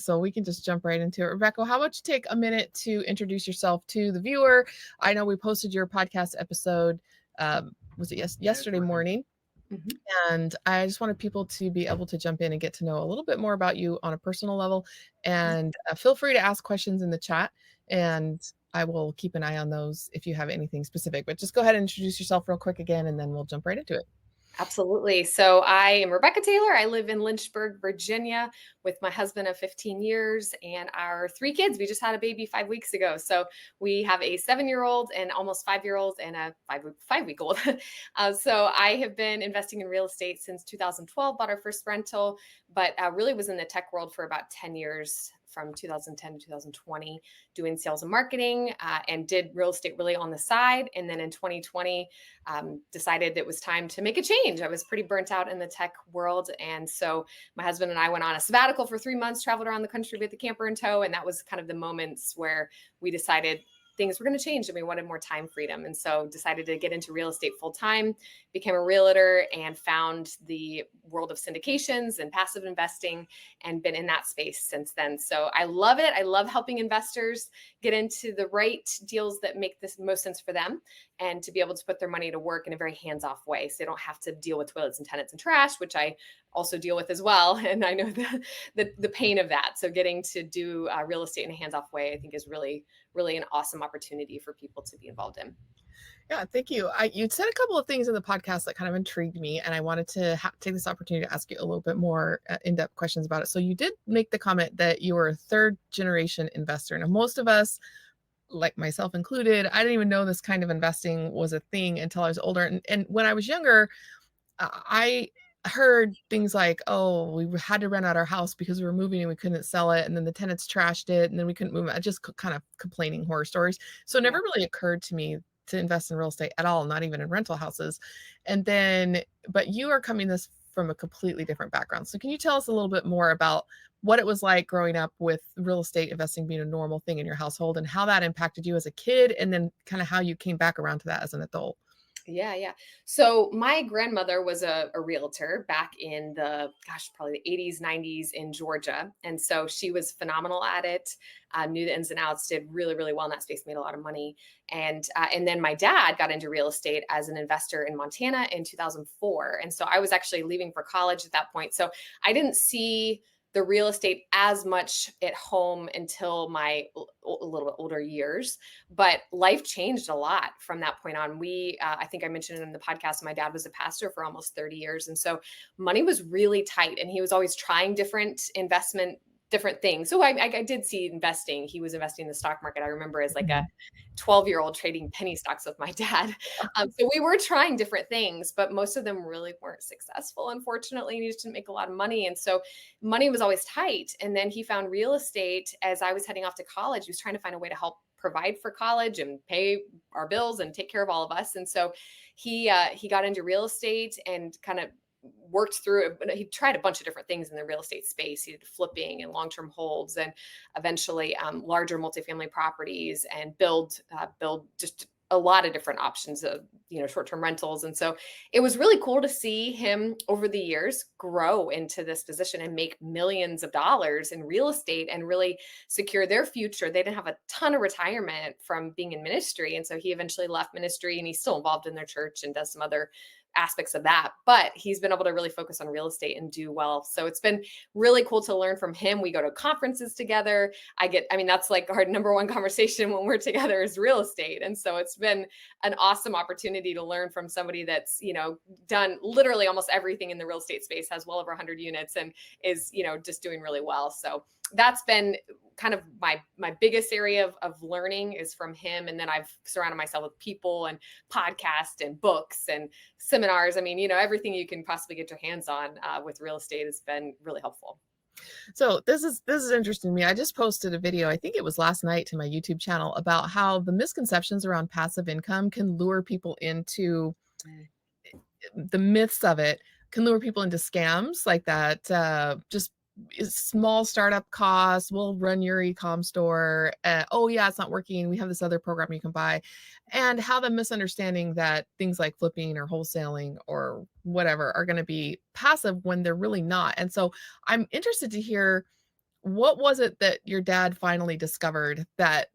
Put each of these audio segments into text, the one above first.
So we can just jump right into it. Rebecca, how about you take a minute to introduce yourself to the viewer? I know we posted your podcast episode, was it yesterday morning? Mhm. And I just wanted people to be able to jump in and get to know a little bit more about you on a personal level. And feel free to ask questions in the chat, and I will keep an eye on those if you have anything specific. But just go ahead and introduce yourself real quick again, and then we'll jump right into it. Absolutely. So I am Rebecca Taylor. I live in Lynchburg, Virginia, with my husband of 15 years and our three kids. We just had a baby 5 weeks ago. So we have a 7-year-old and almost 5-year old and a five week old. So I have been investing in real estate since 2012, bought our first rental, but really was in the tech world for about 10 years from 2010 to 2020, doing sales and marketing, and did real estate really on the side. And then in 2020, decided it was time to make a change. I was pretty burnt out in the tech world. And so my husband and I went on a sabbatical for 3 months, traveled around the country with the camper in tow. And that was kind of the moments where we decided things were going to change and we wanted more time freedom. And so decided to get into real estate full time, became a realtor and found the world of syndications and passive investing and been in that space since then. So I love it. I love helping investors get into the right deals that make this most sense for them and to be able to put their money to work in a very hands-off way. So they don't have to deal with toilets and tenants and trash, which I also deal with as well. And I know the pain of that. So getting to do real estate in a hands-off way, I think is really, really an awesome opportunity for people to be involved in. Yeah, thank you. You'd said a couple of things in the podcast that kind of intrigued me, and I wanted to take this opportunity to ask you a little bit more in-depth questions about it. So you did make the comment that you were a third generation investor. Now, most of us, like myself included, I didn't even know this kind of investing was a thing until I was older. And when I was younger, I heard things like, oh, we had to rent out our house because we were moving and we couldn't sell it. And then the tenants trashed it and then we couldn't move it. Just kind of complaining horror stories. So it Yeah. never really occurred to me to invest in real estate at all, not even in rental houses. And then, but you are coming this from a completely different background. So can you tell us a little bit more about what it was like growing up with real estate investing being a normal thing in your household and how that impacted you as a kid, and then kind of how you came back around to that as an adult? Yeah, yeah. So my grandmother was a realtor back in the, gosh, probably the 80s, 90s in Georgia. And so she was phenomenal at it, knew the ins and outs, did really, really well in that space, made a lot of money. And then my dad got into real estate as an investor in Montana in 2004. And so I was actually leaving for college at that point. So I didn't see the real estate as much at home until my a little bit older years, but life changed a lot from that point on. I think I mentioned it in the podcast, my dad was a pastor for almost 30 years. And so money was really tight and he was always trying different things. So I did see investing. He was investing in the stock market. I remember as like a 12-year-old trading penny stocks with my dad. So we were trying different things, but most of them really weren't successful, unfortunately. And he just didn't make a lot of money. And so money was always tight. And then he found real estate as I was heading off to college. He was trying to find a way to help provide for college and pay our bills and take care of all of us. And so he got into real estate and kind of worked through it. He tried a bunch of different things in the real estate space. He did flipping and long-term holds and eventually larger multifamily properties and build just a lot of different options of, short-term rentals. And so it was really cool to see him over the years grow into this position and make millions of dollars in real estate and really secure their future. They didn't have a ton of retirement from being in ministry. And so he eventually left ministry and he's still involved in their church and does some other aspects of that, but he's been able to really focus on real estate and do well. So it's been really cool to learn from him. We go to conferences together. That's like our number one conversation when we're together is real estate. And so it's been an awesome opportunity to learn from somebody that's, done literally almost everything in the real estate space, has well over 100 units and is, just doing really well. So that's been kind of my biggest area of learning is from him. And then I've surrounded myself with people and podcasts and books and seminars. Everything you can possibly get your hands on with real estate has been really helpful. So this is interesting to me. I just posted a video, I think it was last night, to my YouTube channel about how the misconceptions around passive income can lure people into the myths of it, can lure people into scams like that. Just small startup costs. We'll run your e-com store. Oh yeah, it's not working. We have this other program you can buy, and how the misunderstanding that things like flipping or wholesaling or whatever are going to be passive when they're really not. And so I'm interested to hear what was it that your dad finally discovered that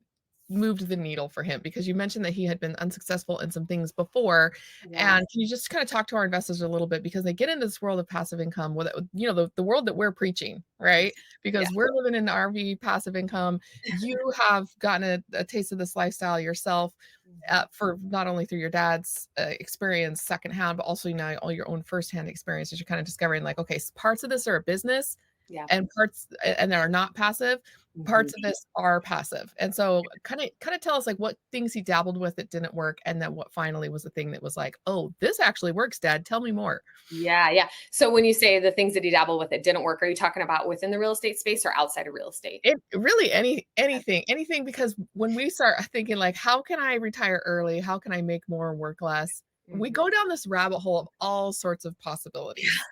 moved the needle for him? Because you mentioned that he had been unsuccessful in some things before, Yeah. and can you just kinda talk to our investors a little bit because they get into this world of passive income with the world that we're preaching, right? Yeah. Because we're living in RV passive income. You have gotten a taste of this lifestyle yourself, Mhm. for not only through your dad's, experience secondhand, but also now all your own firsthand experiences. You're kinda discovering, like, okay, parts of this are a business Yeah. and parts and they are not passive. Mhm. Parts of this are passive. And so kinda tell us, like, what things he dabbled with that didn't work, and then what finally was the thing that was like, "Oh, this actually works, dad. Tell me more." Yeah, yeah. So when you say the things that he dabbled with that didn't work, are you talking about within the real estate space or outside of real estate? It really anything because when we start thinking, like, "How can I retire early? How can I make more and work less?" We Mhm. go down this rabbit hole of all sorts of possibilities.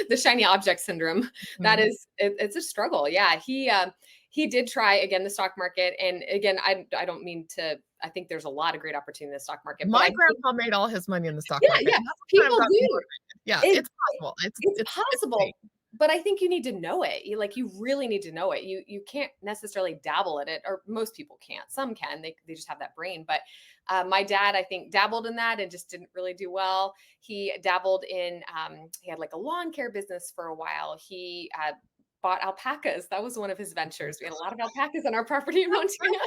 The shiny object syndrome. That Mhm. is it's a struggle. Yeah, he did try again the stock market, and again, I don't mean to. I think there's a lot of great opportunity in the stock market, but My I think grandpa made all his money in the stock yeah, market, yeah, and that's what kind of people got me do. motivated. Yeah, It it's possible. it's It's safe. possible, but I think you need to know it. Like you really need to know it. You can't necessarily dabble at it, or most people can't. Some can. They just have that brain. But my dad, I think, dabbled in that and just didn't really do well. He dabbled in. He had like a lawn care business for a while. He bought alpacas. That was one of his ventures. We had a lot of alpacas on our property in Montana.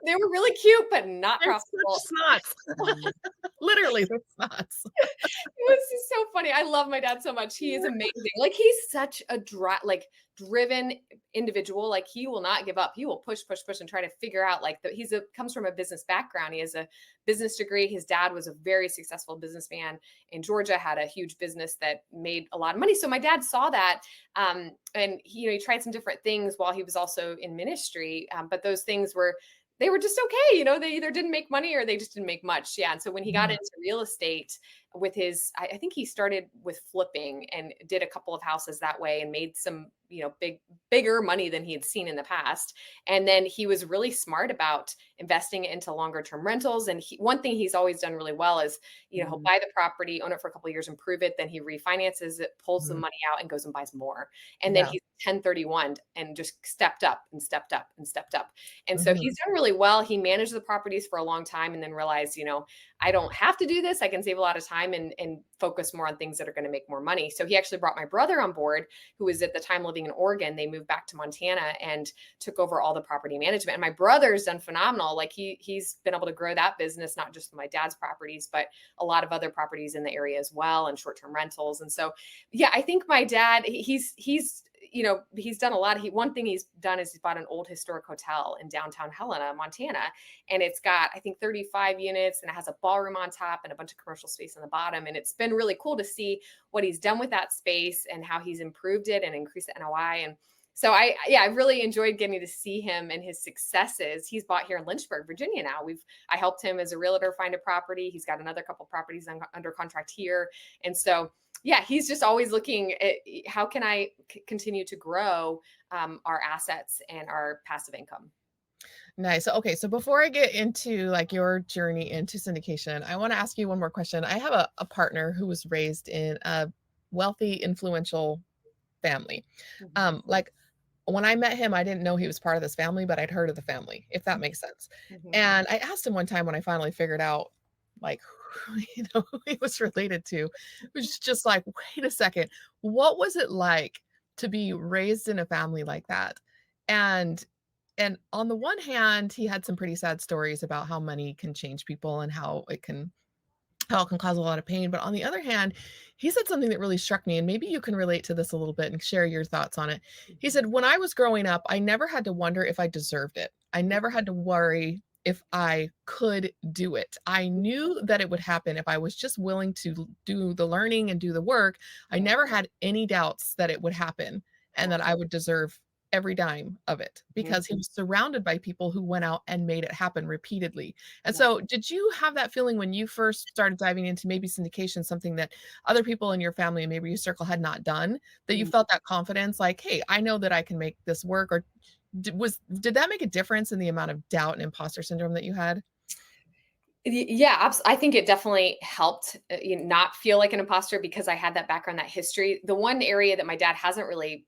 They were really cute, but not They're such profitable. snots. Literally, they're snots. This is so funny. I love my dad so much. He is amazing. Like he's such a driven individual. Like he will not give up. He will push, push, push, and try to figure out. Like he's a comes from a business background. He has a business degree. His dad was a very successful businessman in Georgia. Had a huge business that made a lot of money. So my dad saw that, and he tried some different things while he was also in ministry. But those things were they were just okay. They either didn't make money or they just didn't make much. Yeah. And so when he got Mhm, into real estate with I think he started with flipping and did a couple of houses that way and made some, bigger money than he had seen in the past. And then he was really smart about investing it into longer term rentals. And one thing he's always done really well is, he'll mhm, buy the property, own it for a couple of years, improve it. Then he refinances it, pulls the mhm. money out and goes and buys more. And then Yeah. he's 1031 and just stepped up and stepped up and stepped up. And so Mhm, he's done really well. He managed the properties for a long time and then realized, I don't have to do this. I can save a lot of time and focus more on things that are going to make more money. So he actually brought my brother on board, who was at the time living in Oregon. They moved back to Montana and took over all the property management. And my brother's done phenomenal. Like he's been able to grow that business, not just my dad's properties, but a lot of other properties in the area as well, and short-term rentals. And so, yeah, I think my dad, he's done a lot. One thing he's done is he's bought an old historic hotel in downtown Helena, Montana, and it's got I think 35 units and it has a ballroom on top and a bunch of commercial space on the bottom. And it's been really cool to see what he's done with that space and how he's improved it and increased the NOI. And so I really enjoyed getting to see him and his successes. He's bought here in Lynchburg, Virginia now. I helped him as a realtor find a property. He's got another couple properties under contract here. And so yeah, he's just always looking at how can I continue to grow our assets and our passive income. nice. Okay, so before I get into, like, your journey into syndication, I wanna ask you one more question. I have a partner who was raised in a wealthy, influential family. Mhm, Like, when I met him, I didn't know he was part of this family, but I'd heard of the family, if that makes sense. mhm, And I asked him one time when I finally figured out, like, who he was related to. It was just like, "Wait a second, what was it like to be raised in a family like that?" And on the one hand, he had some pretty sad stories about how money can change people and how it can cause a lot of pain. But on the other hand, he said something that really struck me, and maybe you can relate to this a little bit and share your thoughts on it. He mhm, said, when I was growing up, I never had to wonder if I deserved it. I never had to worry if I could do it. I knew that it would happen if I was just willing to do the learning and do the work. I yeah, never had any doubts that it would happen and yeah, that I would deserve every dime of it mhm, because he was surrounded by people who went out and made it happen repeatedly. And yeah, so, did you have that feeling when you first started diving into maybe syndication, something that other people in your family and maybe your circle had not done, that you mhm. felt that confidence, like, "Hey, I know that I can make this work," or did that make a difference in the amount of doubt and imposter syndrome that you had? Yeah, I think it definitely helped not feel like an imposter because I had that background, that history. The one area that my dad hasn't really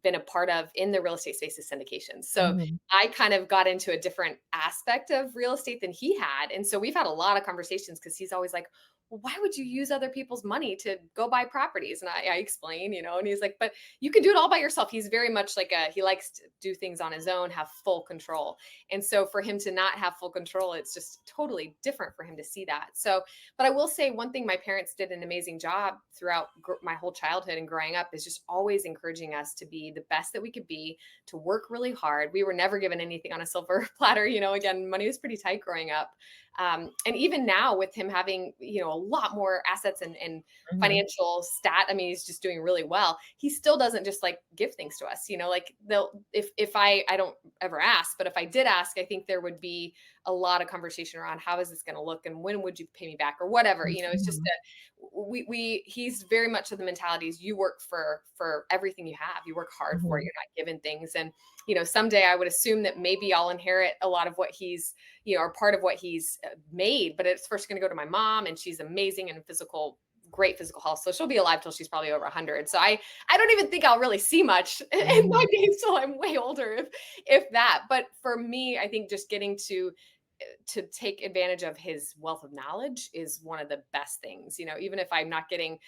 been a part of in the real estate space is syndications. So Mhm. I kind of got into a different aspect of real estate than he had. And so we've had a lot of conversations because he's always like, well, why would you use other people's money to go buy properties? And I explain, and he's like, but you can do it all by yourself. He's very much like he likes to do things on his own, have full control. And so for him to not have full control, it's just totally different for him to see that. So, but I will say one thing my parents did an amazing job throughout my whole childhood and growing up is just always encouraging us to be the best that we could be, to work really hard. We were never given anything on a silver platter. Again, money was pretty tight growing up. And even now with him having, a lot more assets and Mhm. financial I mean, he's just doing really well. He still doesn't just like give things to us, like they'll, if I don't ever ask, but if I did ask, I think there would be a lot of conversation around how is this going to look and when would you pay me back or whatever. It's just Mhm. that he's very much of the mentality is you work for everything you have. You work hard for it. Mhm. You're not given things. And, someday I would assume that maybe I'll inherit a lot of what he's, or part of what he's made, but it's first going to go to my mom and she's amazing and great physical health. So she'll be alive till she's probably over 100. So I don't even think I'll really see much in my Mhm. days till I'm way older, if that. But for me, I think just getting to take advantage of his wealth of knowledge is one of the best things. Even if I'm not getting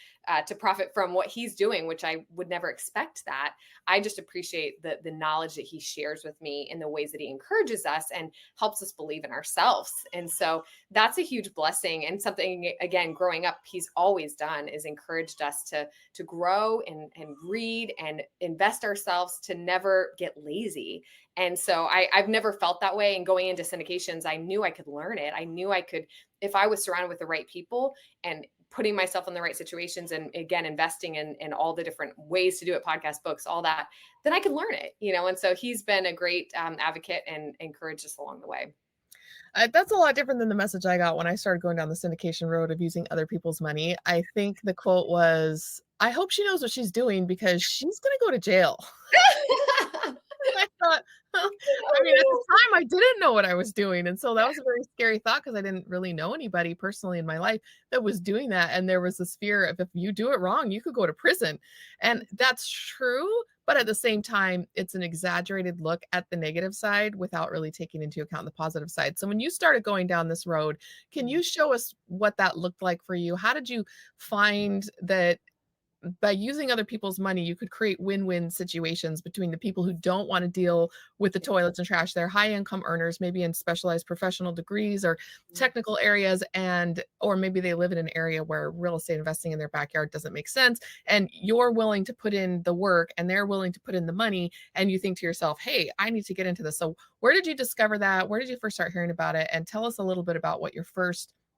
to profit from what he's doing, which I would never expect that, I just appreciate the knowledge that he shares with me in the ways that he encourages us and helps us believe in ourselves. And so that's a huge blessing, and something, again, growing up, he's always done is encouraged us to grow and read and invest ourselves, to never get lazy. And so I've never felt that way. And going into syndications, I knew I could learn it. I knew I could, if I was surrounded with the right people and putting myself in the right situations, and again, investing in all the different ways to do it, podcast, books, all that, then I could learn it. And so he's been a great advocate and encouraged us along the way. That's a lot different than the message I got when I started going down the syndication road of using other people's money. I think the quote was, "I hope she knows what she's doing because she's gonna go to jail." I thought, well, I mean, at the Oh, time, I didn't know what I was doing, and so that was a very scary thought because I didn't really know anybody personally in my life that was doing that, and there was this fear of if you do it wrong, you could go to prison, and no. that's true, but at the same time, it's an exaggerated look at the negative side without really taking into account the positive side. So when you started going down this road, can you show us what that looked like for you? How did you find that by using other people's money, you could create win-win situations between the people who don't want to deal with the toilets and trash. They're high income earners, maybe in specialized professional degrees or technical areas, and or maybe they live in an area where real estate investing in their backyard doesn't make sense. And you're willing to put in the work and they're willing to put in the money. And you think to yourself, hey, I need to get into this. So where did you discover that? Where did you first start hearing about it? And tell us a little bit about what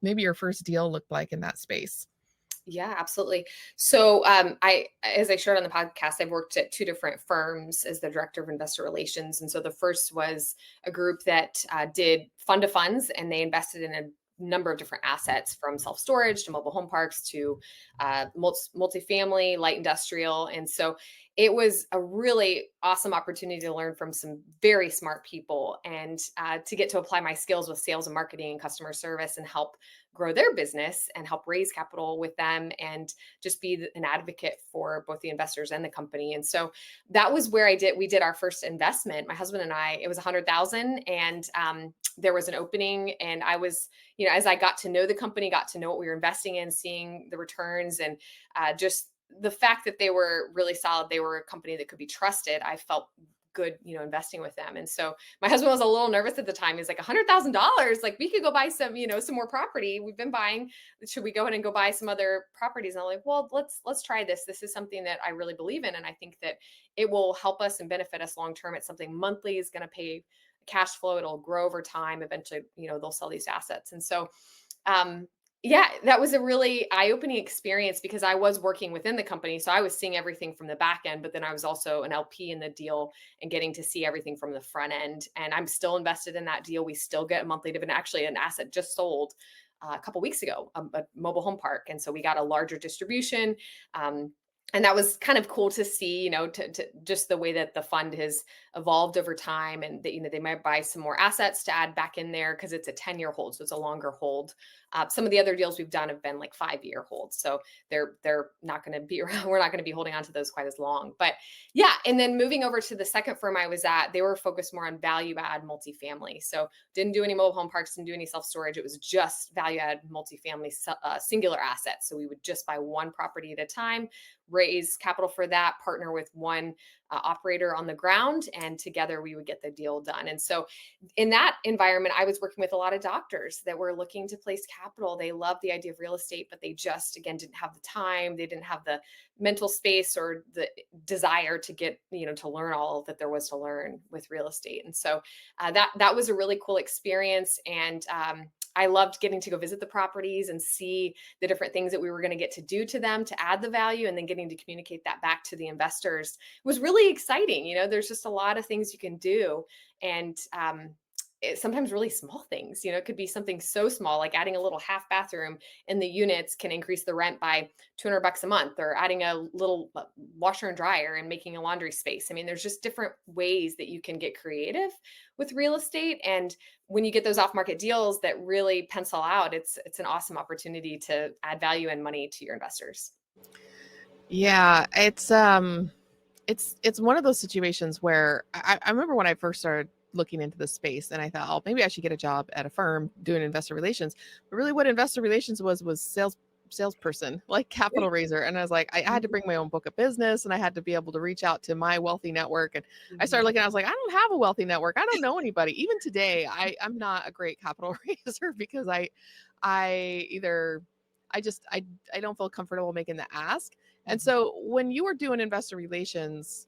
maybe your first deal looked like in that space. Yeah, absolutely. So, as I shared on the podcast, I've worked at two different firms as the director of investor relations. And so the first was a group that did fund of funds, and they invested in a number of different assets, from self storage to mobile home parks to multifamily, light industrial. And so it was a really awesome opportunity to learn from some very smart people, and to get to apply my skills with sales and marketing and customer service and help grow their business and help raise capital with them, and just be an advocate for both the investors and the company. And so that was where we did our first investment, my husband and I. It was 100,000, and there was an opening, and I was, as I got to know the company, got to know what we were investing in, seeing the returns, and just the fact that they were really solid, they were a company that could be trusted, I felt good, investing with them. And so my husband was a little nervous at the time. He's like, $100,000, like we could go buy some more property. We've been buying. Should we go ahead and go buy some other properties? And I'm like, well, let's try this. This is something that I really believe in, and I think that it will help us and benefit us long term. It's something monthly is going to pay cash flow. It'll grow over time. Eventually, they'll sell these assets. And so um, yeah, that was a really eye-opening experience because I was working within the company. So I was seeing everything from the back end, but then I was also an LP in the deal and getting to see everything from the front end. And I'm still invested in that deal. We still get a monthly dividend. Actually, an asset just sold a couple weeks ago, a mobile home park. And so we got a larger distribution. Um, and that was kind of cool to see, to just the way that the fund has evolved over time, and that, they might buy some more assets to add back in there because it's a 10-year hold, so it's a longer hold. Some of the other deals we've done have been like 5-year holds, so they're not going to be around. We're not going to be holding on to those quite as long. But yeah, and then moving over to the second firm I was at, they were focused more on value add multifamily. So didn't do any mobile home parks, didn't do any self storage. It was just value add multifamily, singular assets. So we would just buy one property at a time, raise capital for that, partner with one operator on the ground, and together we would get the deal done. And so in that environment, I was working with a lot of doctors that were looking to place capital. They loved the idea of real estate, but they just, again, didn't have the time. They didn't have the mental space or the desire to get, to learn all that there was to learn with real estate. And so that was a really cool experience. And I loved getting to go visit the properties and see the different things that we were going to get to do to them to add the value, and then getting to communicate that back to the investors was really exciting. There's just a lot of things you can do. And sometimes really small things, it could be something so small, like adding a little half bathroom in the units can increase the rent by $200 a month, or adding a little washer and dryer and making a laundry space. I mean, there's just different ways that you can get creative with real estate. And when you get those off market deals that really pencil out, it's an awesome opportunity to add value and money to your investors. Yeah, it's one of those situations where I remember when I first started looking into the space, and I thought, oh, maybe I should get a job at a firm doing investor relations. But really what investor relations was salesperson, like capital raiser. And I was like, I had to bring my own book of business, and I had to be able to reach out to my wealthy network. And I started looking, I was like, I don't have a wealthy network. I don't know anybody. Even today, I'm not a great capital raiser because I either I don't feel comfortable making the ask. And so when you were doing investor relations,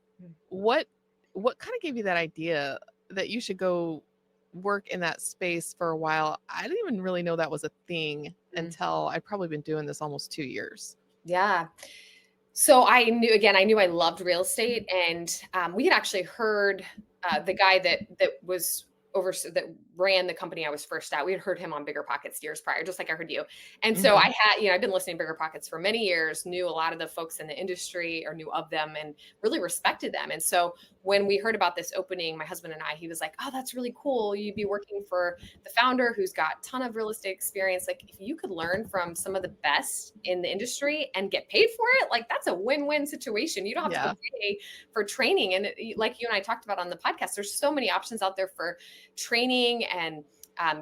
what kind of gave you that idea that you should go work in that space for a while? I didn't even really know that was a thing until I'd probably been doing this almost 2 years. Yeah. So I knew I loved real estate, and we had actually heard the guy that was that ran the company I was first at. We had heard him on Bigger Pockets years prior, just like I heard you. And so I had, I've been listening to Bigger Pockets for many years, knew a lot of the folks in the industry, or knew of them, and really respected them. And so when we heard about this opening, my husband and I, he was like, "Oh, that's really cool. You'd be working for the founder who's got a ton of real estate experience. Like, if you could learn from some of the best in the industry and get paid for it, like that's a win-win situation. You don't have to go pay for training." And like you and I talked about on the podcast, there's so many options out there for training, and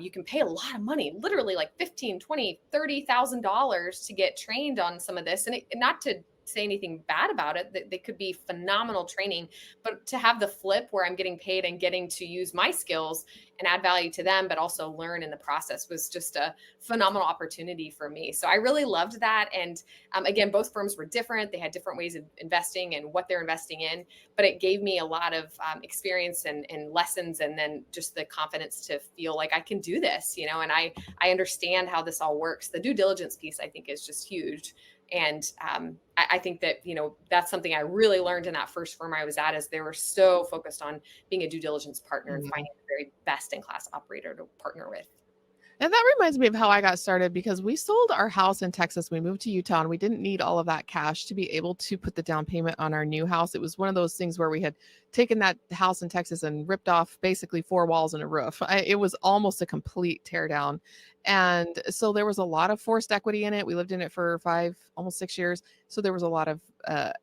you can pay a lot of money, literally like $15, $20, $30,000 to get trained on some of this. And not to say anything bad about it, they could be phenomenal training, but to have the flip where I'm getting paid and getting to use my skills and add value to them, but also learn in the process, was just a phenomenal opportunity for me. So I really loved that. And again, both firms were different. They had different ways of investing and what they're investing in, but it gave me a lot of experience and lessons, and then just the confidence to feel like I can do this, and I understand how this all works. The due diligence piece, I think, is just huge. And I think that, that's something I really learned in that first firm I was at, is they were so focused on being a due diligence partner and finding the very best in class operator to partner with. And that reminds me of how I got started, because we sold our house in Texas. We moved to Utah, and we didn't need all of that cash to be able to put the down payment on our new house. It was one of those things where we had taken that house in Texas and ripped off basically 4 walls and a roof. It was almost a complete tear down. And so there was a lot of forced equity in it. We lived in it for 5, almost 6 years. So there was a lot of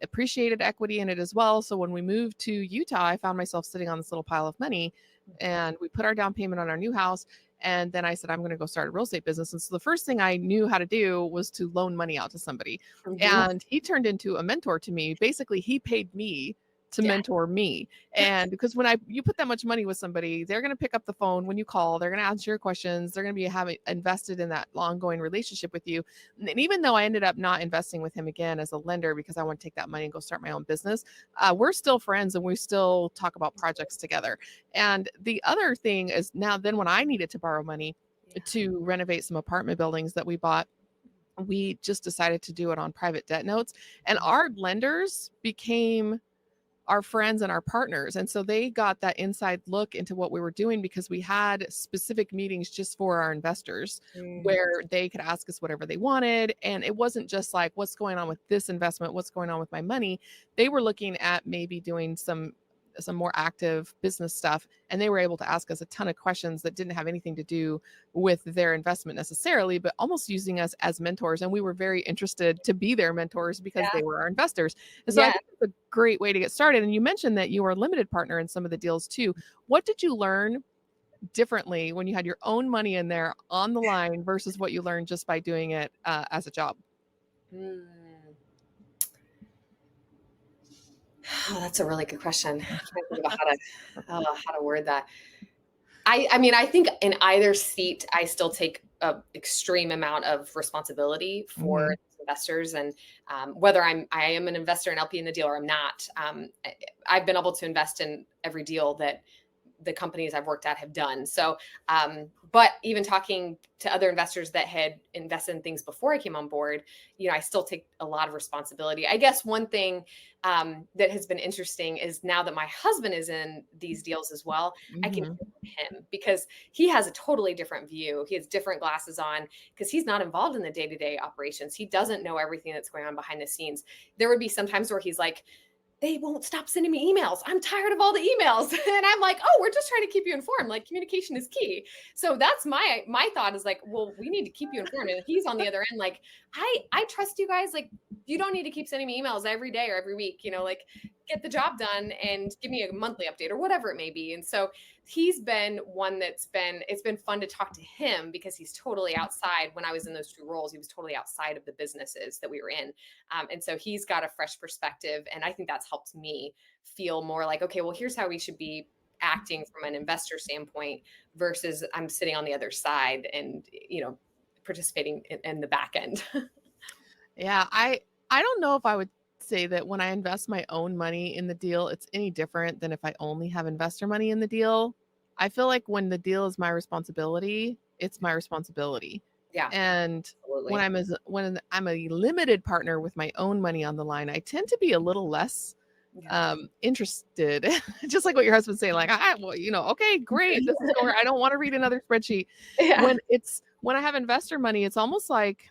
appreciated equity in it as well. So when we moved to Utah, I found myself sitting on this little pile of money, and we put our down payment on our new house. And then I said, I'm going to go start a real estate business. And so the first thing I knew how to do was to loan money out to somebody. And he turned into a mentor to me. Basically, he paid me to mentor me. And because when you put that much money with somebody, they're going to pick up the phone when you call, they're going to answer your questions, they're going to be having invested in that ongoing relationship with you. And even though I ended up not investing with him again as a lender, because I want to take that money and go start my own business, we're still friends, and we still talk about projects together. And the other thing is, now then, when I needed to borrow money to renovate some apartment buildings that we bought, we just decided to do it on private debt notes, and our lenders became our friends and our partners. And so they got that inside look into what we were doing, because we had specific meetings just for our investors where they could ask us whatever they wanted. And it wasn't just like, what's going on with this investment? What's going on with my money? They were looking at maybe doing some some more active business stuff, and they were able to ask us a ton of questions that didn't have anything to do with their investment necessarily, but almost using us as mentors. And we were very interested to be their mentors because Yeah. they were our investors. And so I Yeah. think it's a great way to get started. And you mentioned that you were a limited partner in some of the deals too. What did you learn differently when you had your own money in there on the line versus what you learned just by doing it as a job? Hmm. Oh, that's a really good question. I'm trying to think about how to word that. I mean, I think in either seat, I still take a extreme amount of responsibility for Hmm. investors, and whether I am an investor and LP in the deal or I'm not. I've been able to invest in every deal that the companies I've worked at have done. So, but even talking to other investors that had invested in things before I came on board, I still take a lot of responsibility. I guess one thing that has been interesting is now that my husband is in these deals as well, I can Hmm. hear from him because he has a totally different view. He has different glasses on because he's not involved in the day to day operations. He doesn't know everything that's going on behind the scenes. There would be some times where he's like, they won't stop sending me emails. I'm tired of all the emails. And I'm like, oh, we're just trying to keep you informed. Like communication is key. So that's my thought is like, well, we need to keep you informed. And he's on the other end, like, I trust you guys. Like, you don't need to keep sending me emails every day or every week, like get the job done and give me a monthly update or whatever it may be. And so he's been one it's been fun to talk to him because he's totally outside. When I was in those two roles, he was totally outside of the businesses that we were in. And so he's got a fresh perspective. And I think that's helped me feel more like, okay, well, here's how we should be acting from an investor standpoint versus I'm sitting on the other side and, participating in the back end. Yeah, I don't know if I would say that when I invest my own money in the deal, it's any different than if I only have investor money in the deal. I feel like when the deal is my responsibility, it's my responsibility. Yeah, And absolutely. when I'm a limited partner with my own money on the line, I tend to be a little less Yeah. interested. Just like what your husband's saying, like, well, okay, great, this is going. I don't want to read another spreadsheet. Yeah. When I have investor money, it's almost like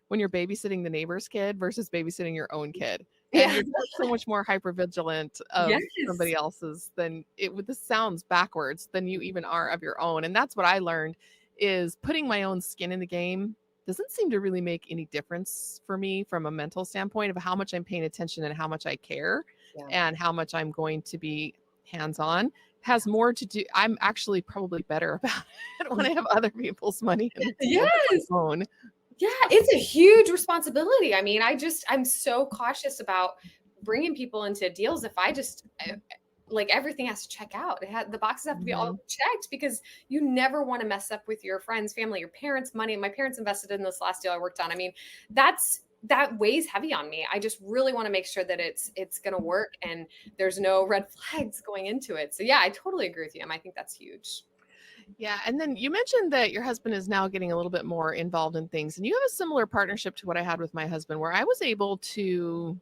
when you're babysitting the neighbor's kid versus babysitting your own kid. And Yeah. you're just so much more hyper vigilant of Yes. somebody else's than this sounds backwards than you even are of your own. And that's what I learned is putting my own skin in the game doesn't seem to really make any difference for me from a mental standpoint of how much I'm paying attention and how much I care Yeah. and how much I'm going to be hands on has more to do. I'm actually probably better about it when I have other people's money in the deal than Yes. my own. Yeah, it's a huge responsibility. I mean, I'm so cautious about bringing people into deals if I just like everything has to check out. The boxes have to be all Mhm. checked because you never want to mess up with your friends, family, your parents' money. My parents invested in this last deal I worked on. I mean, that weighs heavy on me. I just really want to make sure that it's going to work and there's no red flags going into it. So yeah, I totally agree with you. I think that's huge. Yeah, and then you mentioned that your husband is now getting a little bit more involved in things, and you have a similar partnership to what I had with my husband, where I was able to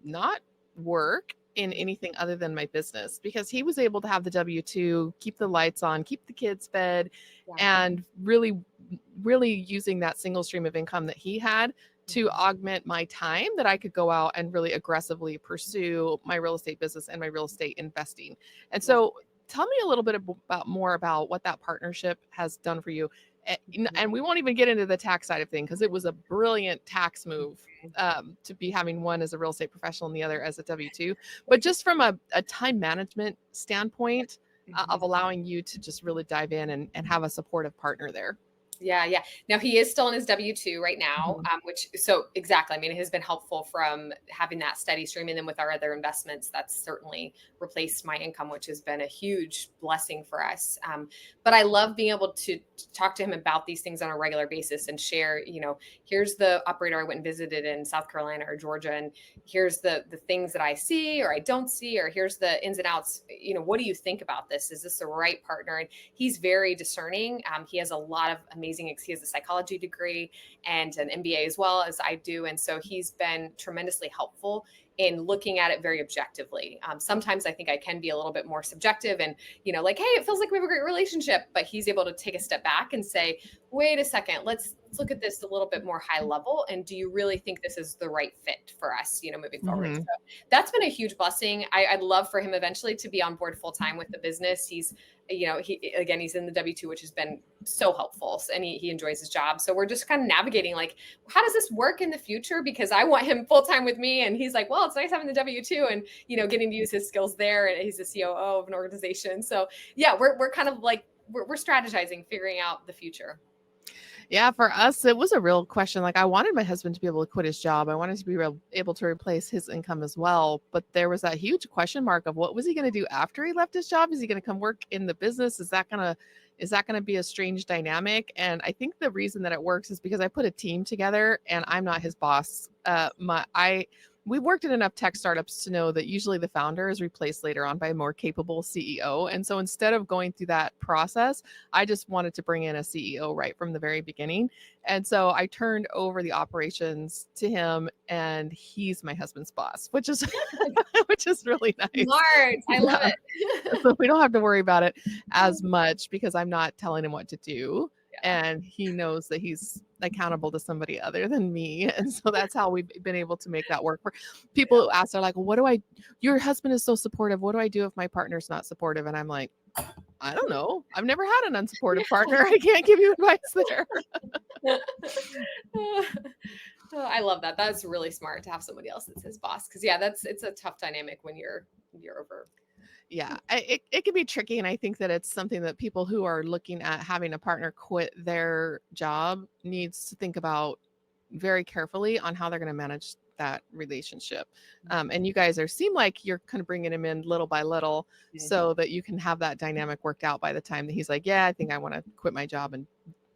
not work in anything other than my business because he was able to have the W-2, keep the lights on, keep the kids fed, Yeah. and really, really using that single stream of income that he had to Mhm. augment my time that I could go out and really aggressively pursue my real estate business and my real estate investing. And Yeah. so tell me a little bit about more about what that partnership has done for you. And we won't even get into the tax side of things because it was a brilliant tax move to be having one as a real estate professional and the other as a W-2. But just from a time management standpoint of Mhm. allowing you to just really dive in and have a supportive partner there. Yeah, yeah. Now he is still in his W-2 right now, Mhm. which so exactly. I mean, it has been helpful from having that steady stream, and then with our other investments, that's certainly replaced my income, which has been a huge blessing for us. But I love being able to talk to him about these things on a regular basis and share. Here's the operator I went and visited in South Carolina or Georgia, and here's the things that I see or I don't see, or here's the ins and outs. What do you think about this? Is this the right partner? And he's very discerning. He has a lot of amazing, he has a psychology degree and an MBA as well as I do. And so he's been tremendously helpful in looking at it very objectively. Sometimes I think I can be a little bit more subjective and, like, hey, it feels like we have a great relationship, but he's able to take a step back and say, wait a second, let's let's look at this a little bit more high level. And do you really think this is the right fit for us, moving forward? So Mhm. that's been a huge blessing. I'd love for him eventually to be on board full time with the business. He's in the W-2, which has been so helpful. And he enjoys his job. So we're just kind of navigating like, how does this work in the future? Because I want him full time with me. And he's like, well, it's nice having the W-2 and, getting to use his skills there. And he's the COO of an organization. So yeah, we're kind of like, we're strategizing, figuring out the future. Yeah, for us, it was a real question. Like, I wanted my husband to be able to quit his job. I wanted to be able to replace his income as well. But there was that huge question mark of what was he going to do after he left his job? Is he going to come work in the business? Is that gonna be a strange dynamic? And I think the reason that it works is because I put a team together, and I'm not his boss. We worked in enough tech startups to know that usually the founder is replaced later on by a more capable CEO. And so instead of going through that process, I just wanted to bring in a CEO right from the very beginning. And so I turned over the operations to him, and he's my husband's boss, which is which is really nice. Smart. I love Yeah. it. So we don't have to worry about it as much because I'm not telling him what to do. Yeah. And he knows that he's accountable to somebody other than me. And so that's how we've been able to make that work. For people who ask, they're like, well, your husband is so supportive. What do I do if my partner's not supportive? And I'm like, I don't know. I've never had an unsupportive partner. I can't give you advice there. Oh, I love that. That's really smart to have somebody else that's his boss. Cause yeah, it's a tough dynamic when you're over. Yeah, it can be tricky. And I think that it's something that people who are looking at having a partner quit their job needs to think about very carefully on how they're going to manage that relationship. And you guys seem like you're kind of bringing him in little by little so that you can have that dynamic worked out by the time that he's like, yeah, I think I want to quit my job and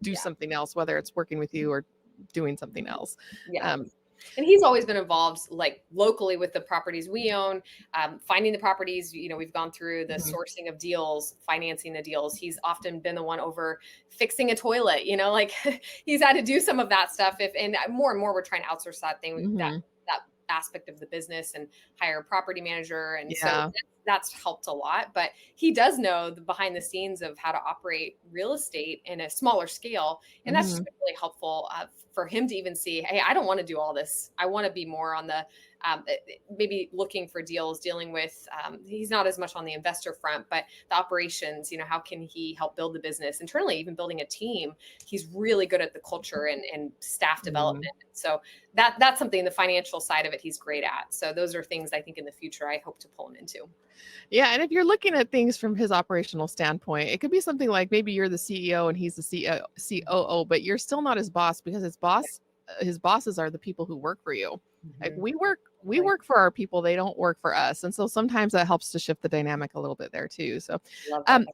do Yeah. something else, whether it's working with you or doing something else. Yeah. Um, And he's always been involved like locally with the properties we own, finding the properties. We've gone through the mhm, sourcing of deals, financing the deals. He's often been the one over fixing a toilet, like he's had to do some of that stuff. And more and more, we're trying to outsource that thing, mhm, that aspect of the business and hire a property manager. And so yeah. that's helped a lot. But he does know the behind the scenes of how to operate real estate in a smaller scale. And that's just Mhm, been really helpful for him to even see, hey, I don't want to do all this. I want to be more on the maybe looking for deals, dealing with, he's not as much on the investor front, but the operations, how can he help build the business internally, even building a team. He's really good at the culture and staff mhm. development. So that's something, the financial side of it, he's great at. So those are things I think in the future, I hope to pull him into. Yeah, and if you're looking at things from his operational standpoint, it could be something like maybe you're the CEO and he's the COO, but you're still not his boss because his bosses are the people who work for you. Like Mhm. Totally. we work for our people, they don't work for us. And so sometimes that helps to shift the dynamic a little bit there too. So, Love that. um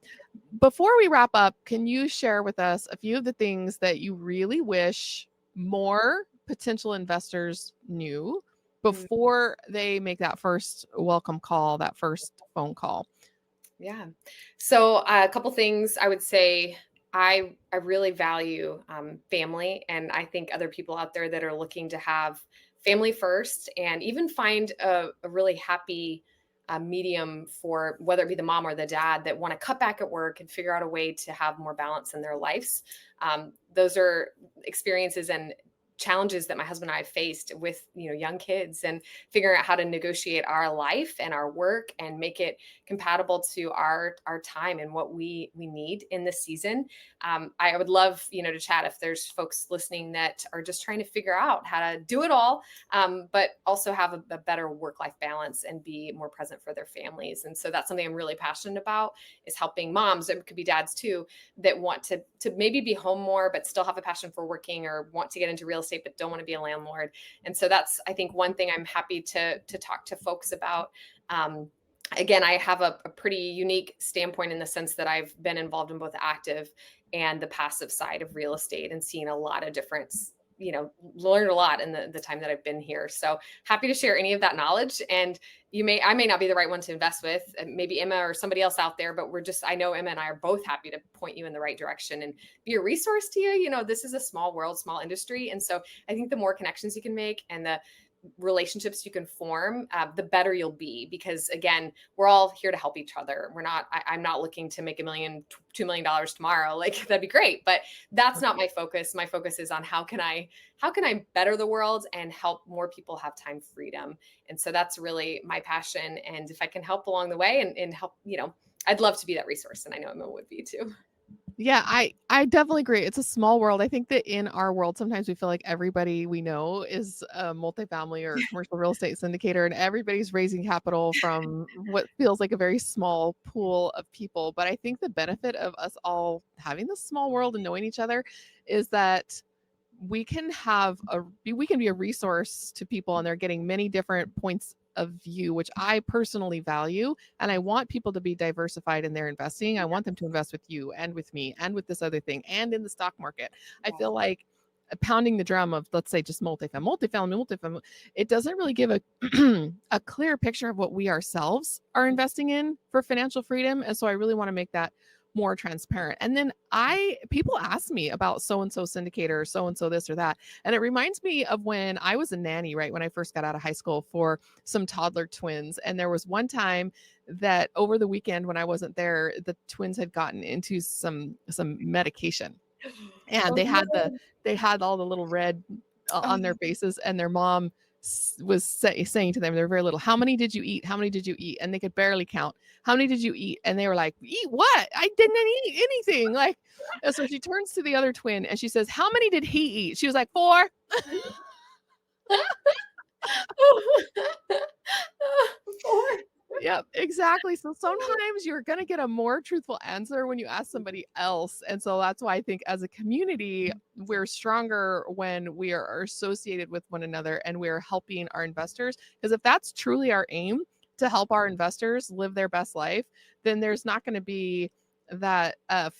before we wrap up, can you share with us a few of the things that you really wish more potential investors knew Mm, before they make that first welcome call, that first phone call? yeah. So a couple things I would say. I really value family, and I think other people out there that are looking to have family first, and even find a really happy medium for whether it be the mom or the dad that want to cut back at work and figure out a way to have more balance in their lives. Those are experiences and challenges that my husband and I have faced with young kids, and figuring out how to negotiate our life and our work and make it compatible to our time and what we need in this season. I would love to chat if there's folks listening that are just trying to figure out how to do it all, but also have a better work life balance and be more present for their families. And so that's something I'm really passionate about, is helping moms, it could be dads too, that want to maybe be home more but still have a passion for working, or want to get into real estate but don't want to be a landlord. And so that's, I think, one thing I'm happy to talk to folks about. Again, I have a pretty unique standpoint in the sense that I've been involved in both the active and the passive side of real estate, and seen a lot of difference, learned a lot in the time that I've been here. So happy to share any of that knowledge. And I may not be the right one to invest with, maybe Emma or somebody else out there, but I know Emma and I are both happy to point you in the right direction and be a resource to you. This is a small world, small industry. And so I think the more connections you can make, and the relationships you can form, the better you'll be. Because again, we're all here to help each other. I'm not looking to make $2 million tomorrow. Like that'd be great, but that's not my focus. My focus is on how can I better the world and help more people have time freedom. And so that's really my passion. And if I can help along the way and help, I'd love to be that resource. And I know Emma would be too. Yeah, I definitely agree. It's a small world. I think that in our world, sometimes we feel like everybody we know is a multifamily or commercial real estate syndicator, and everybody's raising capital from what feels like a very small pool of people. But I think the benefit of us all having this small world and knowing each other is that we can be a resource to people, and they're getting many different points of view, which I personally value. And I want people to be diversified in their investing. I want them to invest with you and with me and with this other thing and in the stock market. I Yeah. feel like pounding the drum of, let's say, just multifamily, it doesn't really give a a clear picture of what we ourselves are investing in for financial freedom. And so I really want to make that more transparent. And then people ask me about so and so syndicator, or so and so this or that. And it reminds me of when I was a nanny, right? When I first got out of high school for some toddler twins. And there was one time that over the weekend when I wasn't there, the twins had gotten into some medication. And Oh no. they had all the little red Oh, on their faces, and their mom was saying to them, they're very little, how many did you eat, how many did you eat? And they could barely count. How many did you eat? And they were like, eat what? I didn't eat anything. Like, and so she turns to the other twin and she says, how many did he eat? She was like, 4. Four. Yep, exactly. So sometimes you're going to get a more truthful answer when you ask somebody else. And so that's why I think as a community, we're stronger when we are associated with one another and we're helping our investors. Because if that's truly our aim, to help our investors live their best life, then there's not going to be that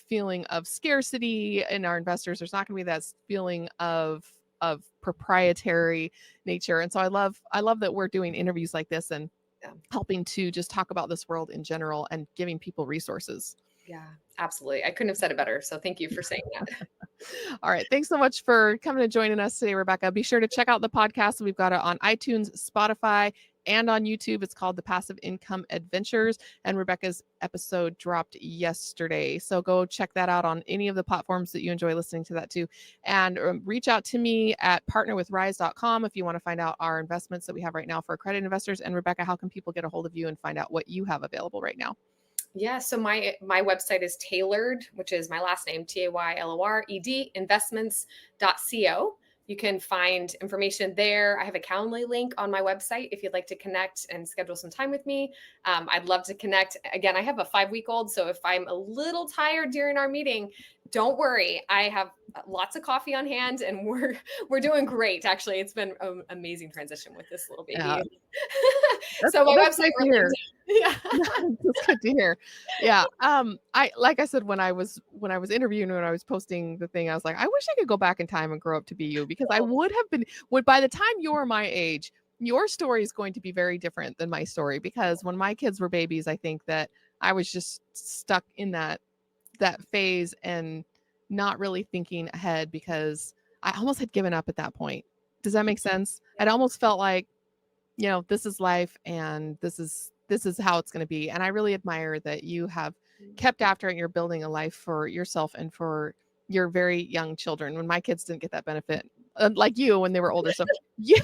feeling of scarcity in our investors. There's not going to be that feeling of proprietary nature. And so I love that we're doing interviews like this and Yeah. helping to just talk about this world in general and giving people resources. Yeah, absolutely. I couldn't have said it better. So thank you for saying that. All right. Thanks so much for coming and joining us today, Rebekah. Be sure to check out the podcast. We've got it on iTunes, Spotify, and on YouTube. It's called The Passive Income Adventures. And Rebekah's episode dropped yesterday. So go check that out on any of the platforms that you enjoy listening to that too. And reach out to me at partnerwithrise.com if you want to find out our investments that we have right now for accredited investors. And Rebekah, how can people get a hold of you and find out what you have available right now? Yeah, so my website is tailored, which is my last name, Taylord, investments.co. You can find information there. I have a Calendly link on my website if you'd like to connect and schedule some time with me. I'd love to connect. Again, I have a 5-week-old, so if I'm a little tired during our meeting, don't worry. I have lots of coffee on hand, and we're doing great. Actually, it's been an amazing transition with this little baby. So my That's website nice to or hear. LinkedIn. Yeah. That's good to hear. Yeah. I like I said when I was interviewing, when I was posting the thing, I was like, I wish I could go back in time and grow up to be you, because I would have been when by the time you're my age, your story is going to be very different than my story, because when my kids were babies, I think that I was just stuck in that phase and not really thinking ahead, because I almost had given up at that point. Does that make sense? I'd almost felt like, this is life and this is how it's going to be. And I really admire that you have kept after it. You're building a life for yourself and for your very young children. When my kids didn't get that benefit, like you, when they were older. So yeah,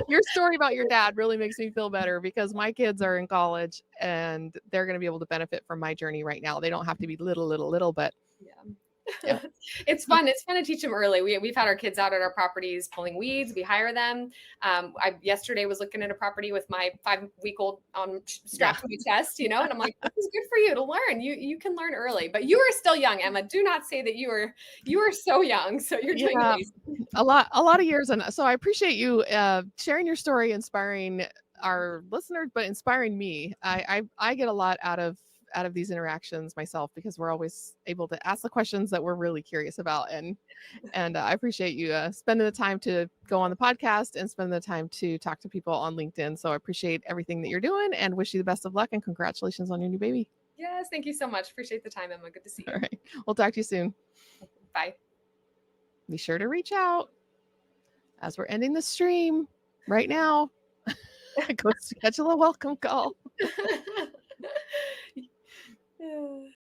your story about your dad really makes me feel better, because my kids are in college and they're going to be able to benefit from my journey right now. They don't have to be little, but Yeah. yeah. It's fun. It's fun to teach them early. We've had our kids out at our properties pulling weeds. We hire them. I yesterday was looking at a property with my 5-week-old Yeah. strapped to my chest, and I'm like, this is good for you to learn. You can learn early, but you are still young, Emma. Do not say that you are so young. So you're doing Yeah. amazing. A lot of years. And so I appreciate you sharing your story, inspiring our listeners, but inspiring me. I get a lot out of these interactions myself, because we're always able to ask the questions that we're really curious about. And I appreciate you spending the time to go on the podcast and spend the time to talk to people on LinkedIn. So I appreciate everything that you're doing and wish you the best of luck, and congratulations on your new baby. Yes, thank you so much. Appreciate the time, Emma. Good to see All you. right. We'll talk to you soon. Bye. Be sure to reach out as we're ending the stream. right now. Go schedule a welcome call. Yeah.